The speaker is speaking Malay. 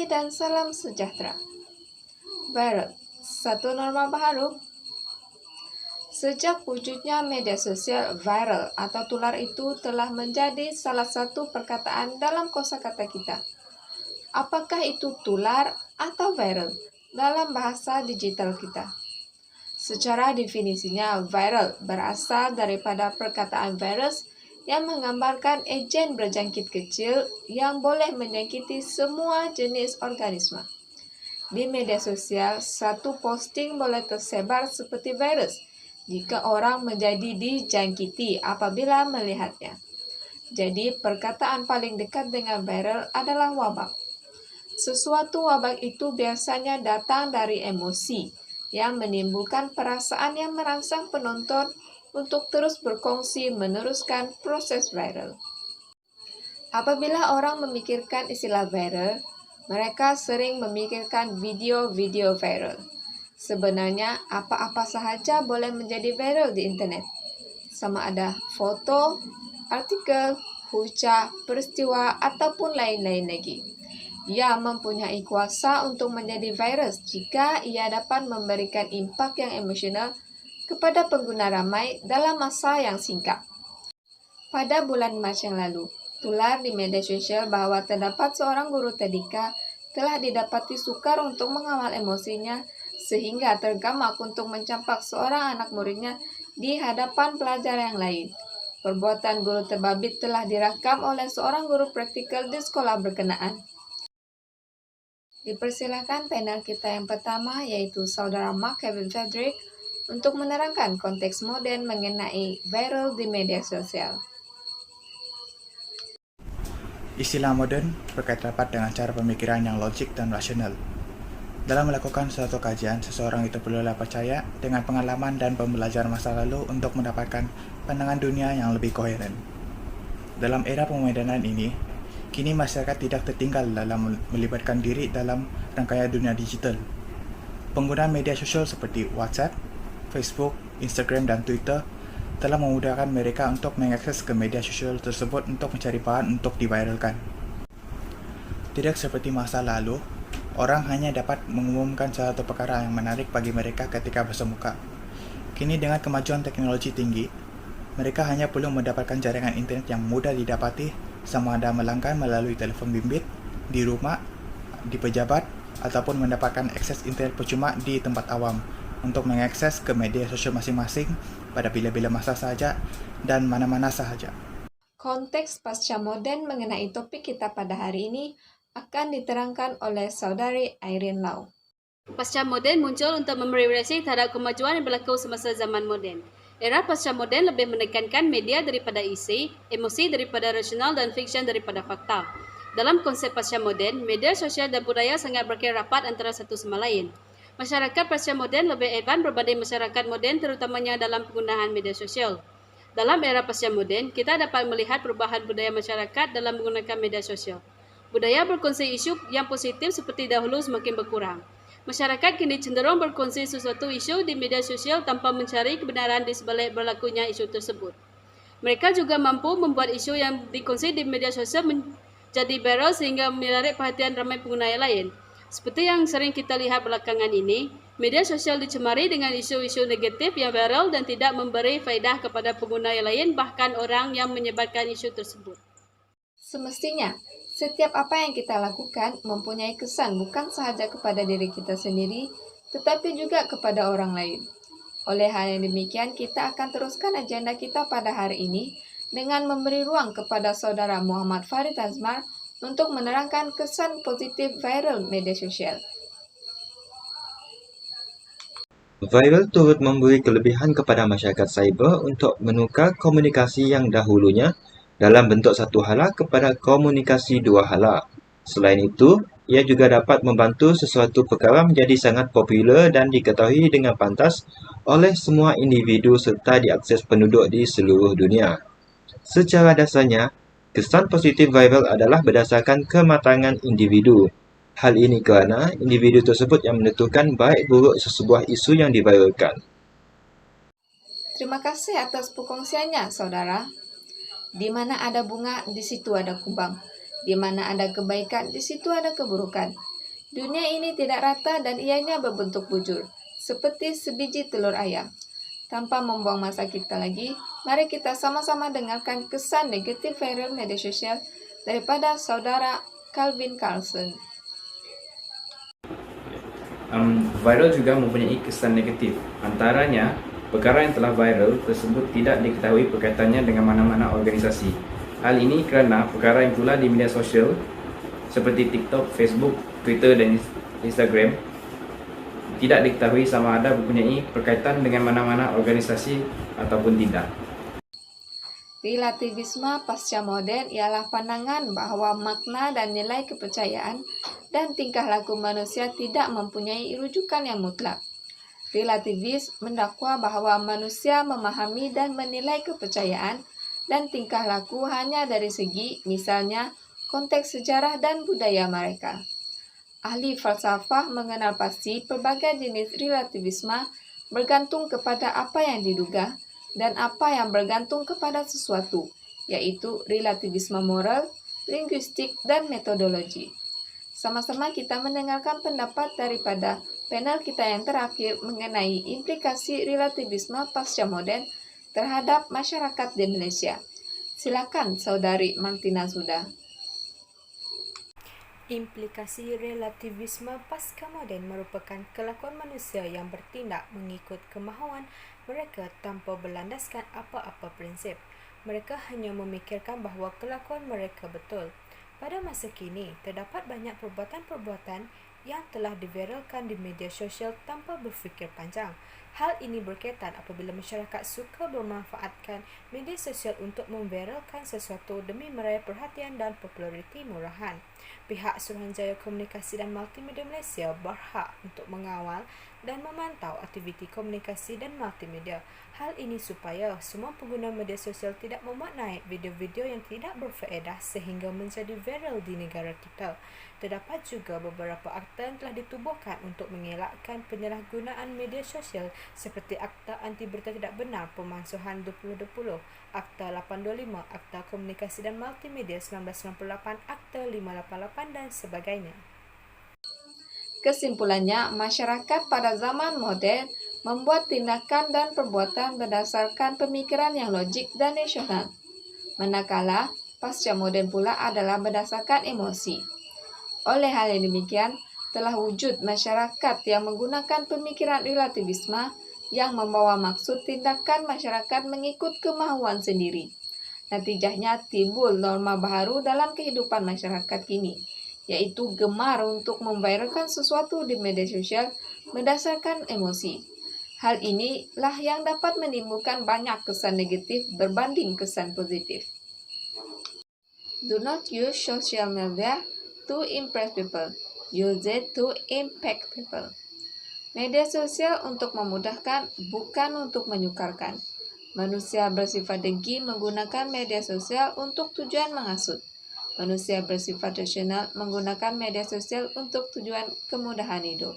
kasih dan salam sejahtera. Viral, satu norma baru. Sejak wujudnya media sosial, viral atau tular itu telah menjadi salah satu perkataan dalam kosakata kita. Apakah itu tular atau viral dalam bahasa digital kita? Secara definisinya, viral berasal daripada perkataan virus yang menggambarkan agen berjangkit kecil yang boleh menjangkiti semua jenis organisme. Di media sosial, satu posting boleh tersebar seperti virus jika orang menjadi dijangkiti apabila melihatnya. Jadi, perkataan paling dekat dengan viral adalah wabak. Sesuatu wabak itu biasanya datang dari emosi yang menimbulkan perasaan yang merangsang penonton untuk terus berkongsi meneruskan proses viral. Apabila orang memikirkan istilah viral, mereka sering memikirkan video-video viral. Sebenarnya, apa-apa sahaja boleh menjadi viral di internet. Sama ada foto, artikel, hujah, peristiwa, ataupun lain-lain lagi. Ia mempunyai kuasa untuk menjadi viral jika ia dapat memberikan impak yang emosional kepada pengguna ramai dalam masa yang singkat. Pada bulan Mac yang lalu, tular di media sosial bahwa terdapat seorang guru tadika telah didapati sukar untuk mengawal emosinya sehingga tergamak untuk mencampak seorang anak muridnya di hadapan pelajar yang lain. Perbuatan guru terbabit telah direkam oleh seorang guru praktikal di sekolah berkenaan. Dipersilakan panel kita yang pertama, yaitu Saudara Mark Kevin Frederick, untuk menerangkan konteks modern mengenai viral di media sosial. Istilah modern berkaitan rapat dengan cara pemikiran yang logik dan rasional. Dalam melakukan suatu kajian, seseorang itu perlulah percaya dengan pengalaman dan pembelajaran masa lalu untuk mendapatkan pandangan dunia yang lebih koheren. Dalam era pemodernan ini, kini masyarakat tidak tertinggal dalam melibatkan diri dalam rangkaian dunia digital. Penggunaan media sosial seperti WhatsApp, Facebook, Instagram, dan Twitter telah memudahkan mereka untuk mengakses ke media sosial tersebut untuk mencari bahan untuk diviralkan. Tidak seperti masa lalu, orang hanya dapat mengumumkan suatu perkara yang menarik bagi mereka ketika bersemuka. Kini dengan kemajuan teknologi tinggi, mereka hanya perlu mendapatkan jaringan internet yang mudah didapati, sama ada melanggan melalui telepon bimbit, di rumah, di pejabat, ataupun mendapatkan akses internet percuma di tempat awam untuk mengakses ke media sosial masing-masing pada bila-bila masa sahaja dan mana-mana sahaja. Konteks pasca modern mengenai topik kita pada hari ini akan diterangkan oleh Saudari Irene Lau. Pasca moden muncul untuk memberi reaksi terhadap kemajuan yang berlaku semasa zaman moden. Era pasca moden lebih menekankan media daripada isi, emosi daripada rasional, dan fiksyen daripada fakta. Dalam konsep pasca moden, media sosial dan budaya sangat berkait rapat antara satu sama lain. Masyarakat pasca moden lebih advance berbanding masyarakat moden, terutamanya dalam penggunaan media sosial. Dalam era pasca moden, kita dapat melihat perubahan budaya masyarakat dalam menggunakan media sosial. Budaya berkongsi isu yang positif seperti dahulu semakin berkurang. Masyarakat kini cenderung berkongsi sesuatu isu di media sosial tanpa mencari kebenaran di sebalik berlakunya isu tersebut. Mereka juga mampu membuat isu yang dikongsi di media sosial menjadi viral sehingga menarik perhatian ramai pengguna yang lain. Seperti yang sering kita lihat belakangan ini, media sosial dicemari dengan isu-isu negatif yang viral dan tidak memberi faedah kepada pengguna yang lain, bahkan orang yang menyebarkan isu tersebut. Semestinya, setiap apa yang kita lakukan mempunyai kesan bukan sahaja kepada diri kita sendiri, tetapi juga kepada orang lain. Oleh hal yang demikian, kita akan teruskan agenda kita pada hari ini dengan memberi ruang kepada Saudara Muhammad Farid Azmar untuk menerangkan kesan positif viral media sosial. Viral turut memberi kelebihan kepada masyarakat cyber untuk menukar komunikasi yang dahulunya dalam bentuk satu hala kepada komunikasi dua hala. Selain itu, ia juga dapat membantu sesuatu perkara menjadi sangat popular dan diketahui dengan pantas oleh semua individu serta diakses penduduk di seluruh dunia. Secara dasarnya, kesan positif viral adalah berdasarkan kematangan individu. Hal ini kerana individu tersebut yang menentukan baik buruk sesebuah isu yang diviralkan. Terima kasih atas perkongsiannya, Saudara. Di mana ada bunga, di situ ada kubang. Di mana ada kebaikan, di situ ada keburukan. Dunia ini tidak rata dan ianya berbentuk bujur, seperti sebiji telur ayam. Tanpa membuang masa kita lagi, mari kita sama-sama dengarkan kesan negatif viral media sosial daripada saudara Calvin Carlson. Viral juga mempunyai kesan negatif. Antaranya, perkara yang telah viral tersebut tidak diketahui perkaitannya dengan mana-mana organisasi. Hal ini kerana perkara yang tular di media sosial seperti TikTok, Facebook, Twitter dan Instagram tidak diketahui sama ada mempunyai perkaitan dengan mana-mana organisasi ataupun tidak. Relativisme pasca moden ialah pandangan bahawa makna dan nilai kepercayaan dan tingkah laku manusia tidak mempunyai rujukan yang mutlak. Relativis mendakwa bahawa manusia memahami dan menilai kepercayaan dan tingkah laku hanya dari segi, misalnya, konteks sejarah dan budaya mereka. Ahli falsafah mengenal pasti pelbagai jenis relativisme bergantung kepada apa yang diduga dan apa yang bergantung kepada sesuatu, yaitu relativisme moral, linguistik, dan metodologi. Sama-sama kita mendengarkan pendapat daripada panel kita yang terakhir mengenai implikasi relativisme pasca moden terhadap masyarakat di Malaysia. Silakan Saudari Martina Suda. Implikasi relativisme pasca moden merupakan kelakuan manusia yang bertindak mengikut kemahuan mereka tanpa berlandaskan apa-apa prinsip. Mereka hanya memikirkan bahawa kelakuan mereka betul. Pada masa kini, terdapat banyak perbuatan-perbuatan yang telah diviralkan di media sosial tanpa berfikir panjang. Hal ini berkaitan apabila masyarakat suka memanfaatkan media sosial untuk memviralkan sesuatu demi meraih perhatian dan populariti murahan. Pihak Suruhanjaya Komunikasi dan Multimedia Malaysia berhak untuk mengawal dan memantau aktiviti komunikasi dan multimedia. Hal ini supaya semua pengguna media sosial tidak memuat naik video-video yang tidak berfaedah sehingga menjadi viral di negara kita. Terdapat juga beberapa akta yang telah ditubuhkan untuk mengelakkan penyalahgunaan media sosial seperti Akta Anti Berita Tidak Benar Pemansuhan 2020, Akta 825, Akta Komunikasi dan Multimedia 1998, Akta 588 dan sebagainya. Kesimpulannya, masyarakat pada zaman moden membuat tindakan dan perbuatan berdasarkan pemikiran yang logik dan rasional. Manakala, pasca moden pula adalah berdasarkan emosi. Oleh hal yang demikian, telah wujud masyarakat yang menggunakan pemikiran relativisme yang membawa maksud tindakan masyarakat mengikut kemahuan sendiri. Natijahnya timbul norma baru dalam kehidupan masyarakat kini, yaitu gemar untuk memviralkan sesuatu di media sosial berdasarkan emosi. Hal inilah yang dapat menimbulkan banyak kesan negatif berbanding kesan positif. Do not use social media to impress people. Use it to impact people. Media sosial untuk memudahkan, bukan untuk menyukarkan. Manusia bersifat dengki menggunakan media sosial untuk tujuan menghasut. Manusia bersifat rasional menggunakan media sosial untuk tujuan kemudahan hidup.